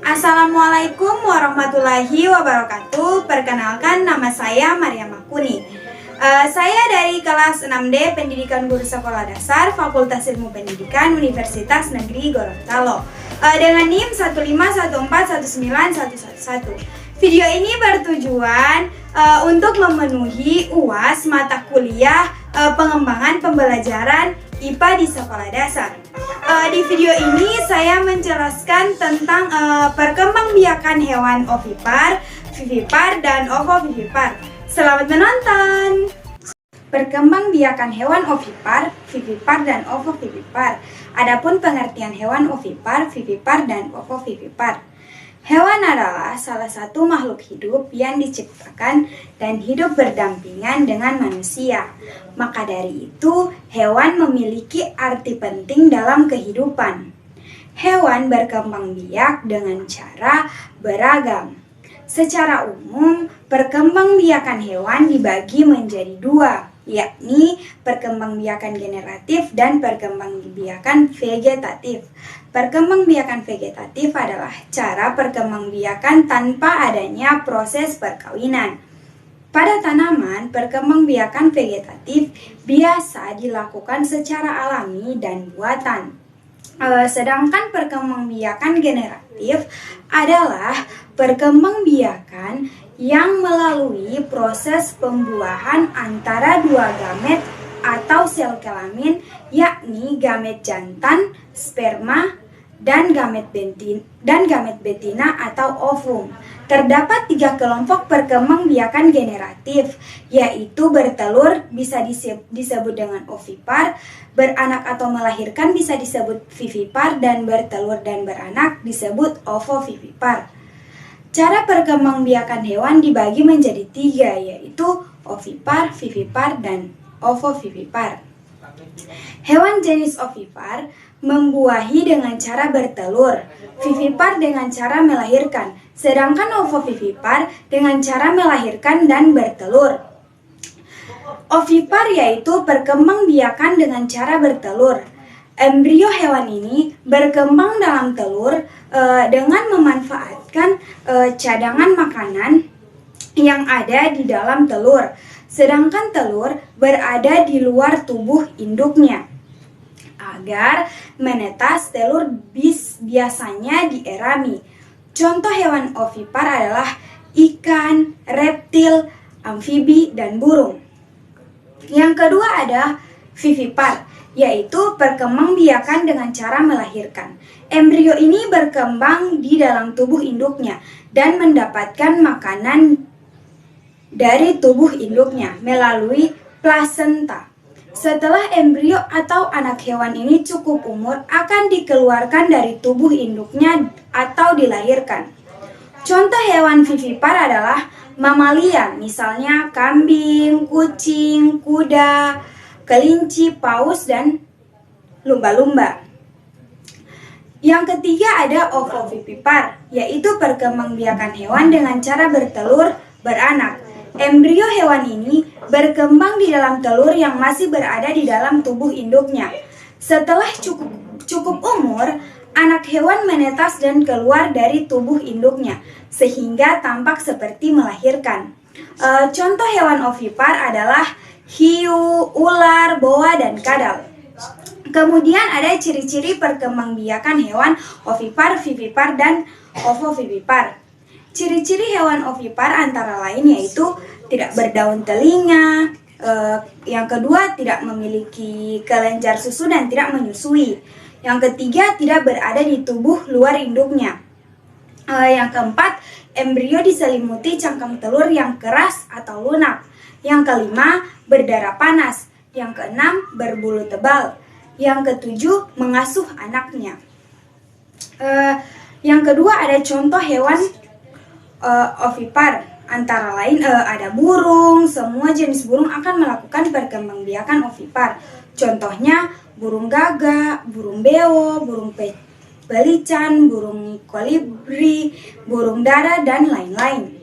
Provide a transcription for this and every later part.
Assalamualaikum warahmatullahi wabarakatuh. Perkenalkan, nama saya Maria Makuni. Saya dari kelas 6D Pendidikan Guru Sekolah Dasar Fakultas Ilmu Pendidikan Universitas Negeri Gorontalo dengan NIM 151419111. Video ini bertujuan untuk memenuhi UAS mata kuliah pengembangan pembelajaran IPA di sekolah dasar. Di video ini saya menjelaskan tentang perkembangbiakan hewan ovipar, vivipar, dan ovovivipar. Selamat menonton! Perkembangbiakan hewan ovipar, vivipar, dan ovovivipar. Adapun pengertian hewan ovipar, vivipar, dan ovovivipar. Hewan adalah salah satu makhluk hidup yang diciptakan dan hidup berdampingan dengan manusia. Maka dari itu, hewan memiliki arti penting dalam kehidupan. Hewan berkembang biak dengan cara beragam. Secara umum, perkembangbiakan hewan dibagi menjadi dua, yakni perkembangbiakan generatif dan perkembangbiakan vegetatif. Perkembangbiakan vegetatif adalah cara perkembangbiakan tanpa adanya proses perkawinan. Pada tanaman, perkembangbiakan vegetatif biasa dilakukan secara alami dan buatan. Sedangkan perkembangbiakan generatif adalah perkembangbiakan yang melalui proses pembuahan antara dua gamet atau sel kelamin, yakni gamet jantan, sperma, dan gamet betina atau ovum. Terdapat 3 kelompok perkembangbiakan generatif, yaitu bertelur bisa disebut dengan ovipar, beranak atau melahirkan bisa disebut vivipar, dan bertelur dan beranak disebut ovovivipar. Cara perkembangbiakan hewan dibagi menjadi 3, yaitu ovipar, vivipar, dan ovovivipar. Hewan jenis ovipar membuahi dengan cara bertelur, vivipar dengan cara melahirkan, sedangkan ovovivipar dengan cara melahirkan dan bertelur. Ovipar yaitu perkembangbiakan dengan cara bertelur. Embrio hewan ini berkembang dalam telur dengan memanfaatkan cadangan makanan yang ada di dalam telur, sedangkan telur berada di luar tubuh induknya. Agar menetas, telur biasanya dierami. Contoh hewan ovipar adalah ikan, reptil, amfibi, dan burung. Yang kedua ada vivipar, yaitu perkembangbiakan dengan cara melahirkan. Embrio ini berkembang di dalam tubuh induknya dan mendapatkan makanan dari tubuh induknya melalui plasenta. Setelah embrio atau anak hewan ini cukup umur, akan dikeluarkan dari tubuh induknya atau dilahirkan. Contoh hewan vivipar adalah mamalia, misalnya kambing, kucing, kuda, kelinci, paus, dan lumba-lumba. Yang ketiga ada ovovivipar, yaitu perkembangbiakan hewan dengan cara bertelur, beranak. Embrio hewan ini berkembang di dalam telur yang masih berada di dalam tubuh induknya. Setelah cukup umur, anak hewan menetas dan keluar dari tubuh induknya, sehingga tampak seperti melahirkan. Contoh hewan ovipar adalah hiu, ular, boa, dan kadal. Kemudian ada ciri-ciri perkembangbiakan hewan ovipar, vivipar, dan ovovivipar. Ciri-ciri hewan ovipar antara lain yaitu tidak berdaun telinga, yang kedua tidak memiliki kelenjar susu dan tidak menyusui, yang ketiga tidak berada di tubuh luar induknya, yang keempat embrio diselimuti cangkang telur yang keras atau lunak, yang kelima berdarah panas, yang keenam berbulu tebal, yang ketujuh mengasuh anaknya. Yang kedua ada contoh hewan ovipar, antara lain ada burung. Semua jenis burung akan melakukan perkembangbiakan ovipar. Contohnya burung gagak, burung beo, burung belican, burung kolibri, burung dara, dan lain-lain.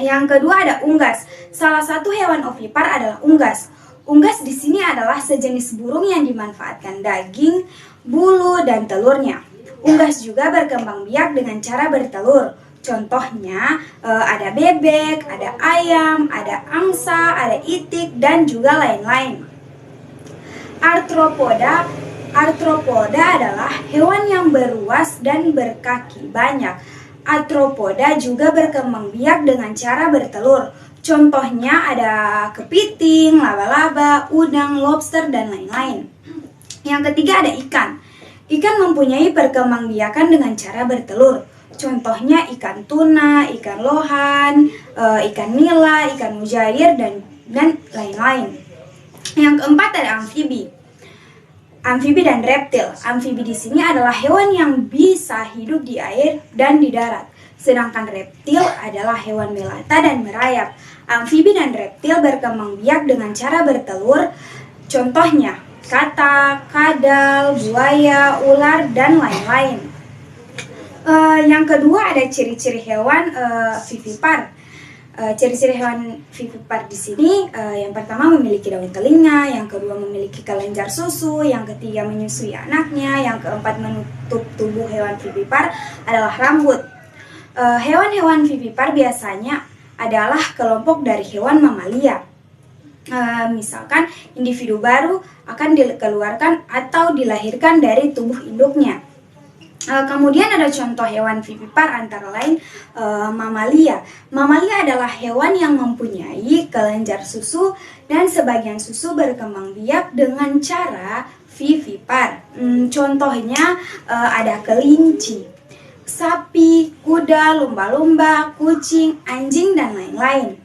Yang kedua ada unggas. Salah satu hewan ovipar adalah unggas. Unggas di sini adalah sejenis burung yang dimanfaatkan daging, bulu, dan telurnya. Unggas juga berkembang biak dengan cara bertelur. Contohnya ada bebek, ada ayam, ada angsa, ada itik, dan juga lain-lain. Arthropoda adalah hewan yang beruas dan berkaki banyak. Arthropoda juga berkembang biak dengan cara bertelur. Contohnya ada kepiting, laba-laba, udang, lobster, dan lain-lain. Yang ketiga ada ikan. Ikan mempunyai perkembangbiakan dengan cara bertelur. Contohnya ikan tuna, ikan lohan, ikan nila, ikan mujair, dan lain-lain. Yang keempat ada amfibi. Amfibi dan reptil. Amfibi di sini adalah hewan yang bisa hidup di air dan di darat. Sedangkan reptil adalah hewan melata dan merayap. Amfibi dan reptil berkembang biak dengan cara bertelur. Contohnya katak, kadal, buaya, ular, dan lain-lain. Yang kedua ada ciri-ciri hewan vivipar. Ciri-ciri hewan vivipar di sini yang pertama memiliki daun telinga, yang kedua memiliki kelenjar susu, yang ketiga menyusui anaknya, yang keempat menutup tubuh hewan vivipar adalah rambut. Hewan-hewan vivipar biasanya adalah kelompok dari hewan mamalia. Misalkan individu baru akan dikeluarkan atau dilahirkan dari tubuh induknya. Kemudian ada contoh hewan vivipar antara lain mamalia. Mamalia adalah hewan yang mempunyai kelenjar susu dan sebagian susu berkembang biak dengan cara vivipar. Contohnya ada kelinci, sapi, kuda, lumba-lumba, kucing, anjing, dan lain-lain.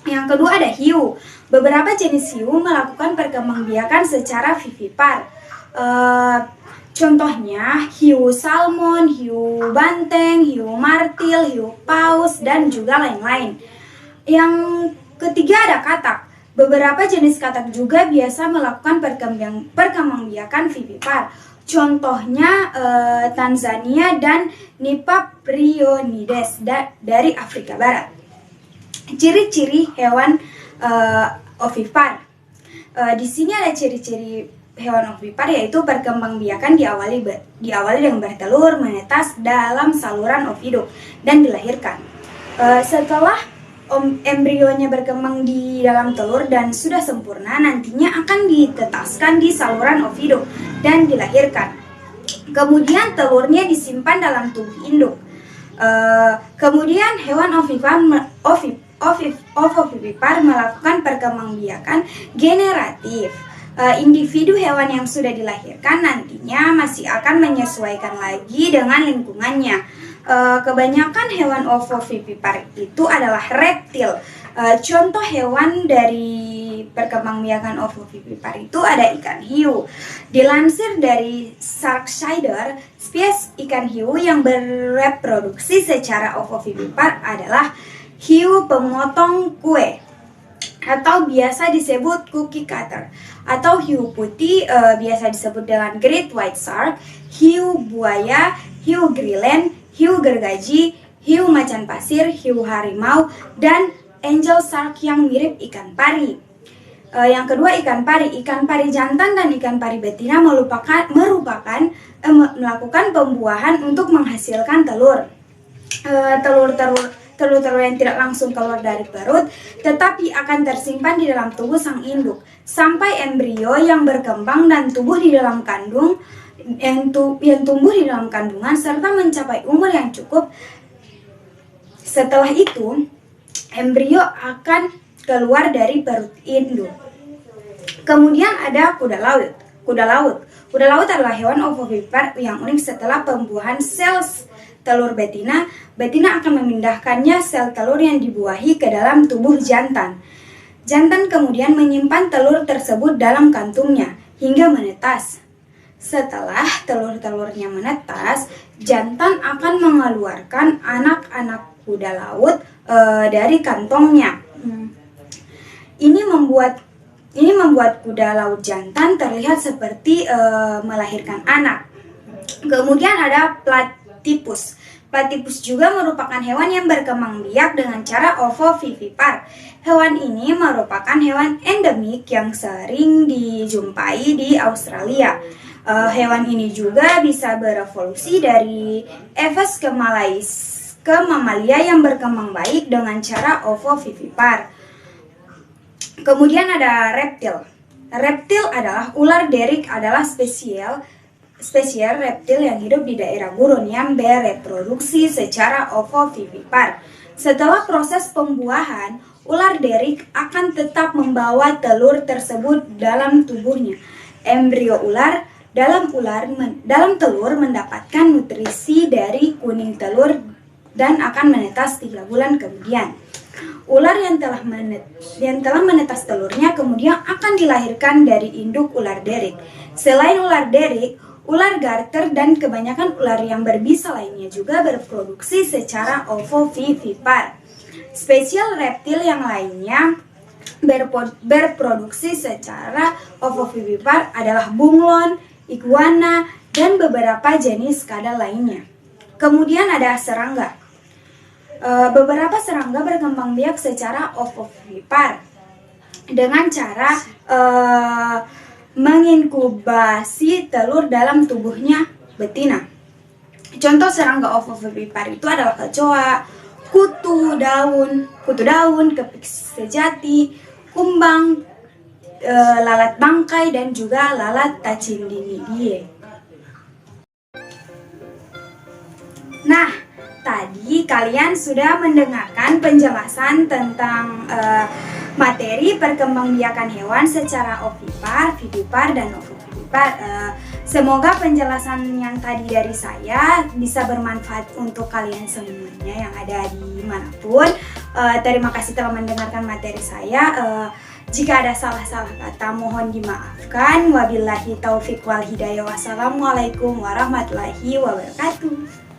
Yang kedua ada hiu. Beberapa jenis hiu melakukan perkembangbiakan secara vivipar. Contohnya hiu salmon, hiu banteng, hiu martil, hiu paus, dan juga lain-lain. Yang ketiga ada katak. Beberapa jenis katak juga biasa melakukan perkembangbiakan vivipar. Contohnya Tanzania dan Nipaprionides dari Afrika Barat. Ciri-ciri hewan ovipar. Di sini ada ciri-ciri hewan ovipar yaitu perkembangbiakan diawali dengan bertelur, menetas dalam saluran oviduk dan dilahirkan. Setelah embrionya berkembang di dalam telur dan sudah sempurna, nantinya akan ditetaskan di saluran oviduk dan dilahirkan. Kemudian telurnya disimpan dalam tubuh induk. Kemudian hewan ovipar melakukan perkembangbiakan generatif. Individu hewan yang sudah dilahirkan nantinya masih akan menyesuaikan lagi dengan lingkungannya. Kebanyakan hewan ovipar itu adalah reptil. Contoh hewan dari perkembangbiakan ovipar itu ada ikan hiu. Dilansir dari Sarksider, spesies ikan hiu yang bereproduksi secara ovipar adalah hiu pemotong kue atau biasa disebut cookie cutter, atau hiu putih biasa disebut dengan great white shark, hiu buaya, hiu grillen, hiu gergaji, hiu macan pasir, hiu harimau, dan angel shark yang mirip ikan pari. Yang kedua ikan pari. Ikan pari jantan dan ikan pari betina melakukan pembuahan untuk menghasilkan telur. Telur-telur yang tidak langsung keluar dari perut, tetapi akan tersimpan di dalam tubuh sang induk sampai embrio yang berkembang dan tumbuh di dalam kandung yang tumbuh di dalam kandungan serta mencapai umur yang cukup. Setelah itu, embrio akan keluar dari perut induk. Kemudian ada kuda laut. Kuda laut adalah hewan ovipar yang unik. Setelah pembuahan sel telur betina akan memindahkannya sel telur yang dibuahi ke dalam tubuh jantan. Jantan kemudian menyimpan telur tersebut dalam kantungnya hingga menetas. Setelah telur-telurnya menetas, jantan akan mengeluarkan anak-anak kuda laut dari kantongnya. Ini membuat kuda laut jantan terlihat seperti melahirkan anak. Kemudian ada platypus. Platypus juga merupakan hewan yang berkembang biak dengan cara ovovivipar. Hewan ini merupakan hewan endemik yang sering dijumpai di Australia. Hewan ini juga bisa berevolusi dari Aves ke mamalia yang berkembang baik dengan cara ovovivipar. Kemudian ada reptil. Reptil adalah ular derik adalah spesies reptil yang hidup di daerah gurun yang bereproduksi secara ovovivipar. Setelah proses pembuahan, ular derik akan tetap membawa telur tersebut dalam tubuhnya. Embrio ular dalam telur mendapatkan nutrisi dari kuning telur dan akan menetas 3 bulan kemudian. Ular yang telah menetas telurnya kemudian akan dilahirkan dari induk ular derik. Selain ular derik, ular garter dan kebanyakan ular yang berbisa lainnya juga berproduksi secara ovovivipar. Spesies reptil yang lainnya berproduksi secara ovovivipar adalah bunglon, iguana, dan beberapa jenis kadal lainnya. Kemudian ada serangga. Beberapa serangga berkembang biak secara ovovivipar dengan cara menginkubasi telur dalam tubuhnya betina. Contoh serangga ovovivipar itu adalah kecoa, kutu daun, kepik sejati, kumbang, lalat bangkai, dan juga lalat tachinididie. Nah, tadi kalian sudah mendengarkan penjelasan tentang materi perkembangbiakan hewan secara ovipar, vivipar, dan ovovivipar. Semoga penjelasan yang tadi dari saya bisa bermanfaat untuk kalian semuanya yang ada di manapun. Terima kasih telah mendengarkan materi saya. Jika ada salah-salah kata mohon dimaafkan. Wabillahi taufik wal hidayah. Wassalamualaikum warahmatullahi wabarakatuh.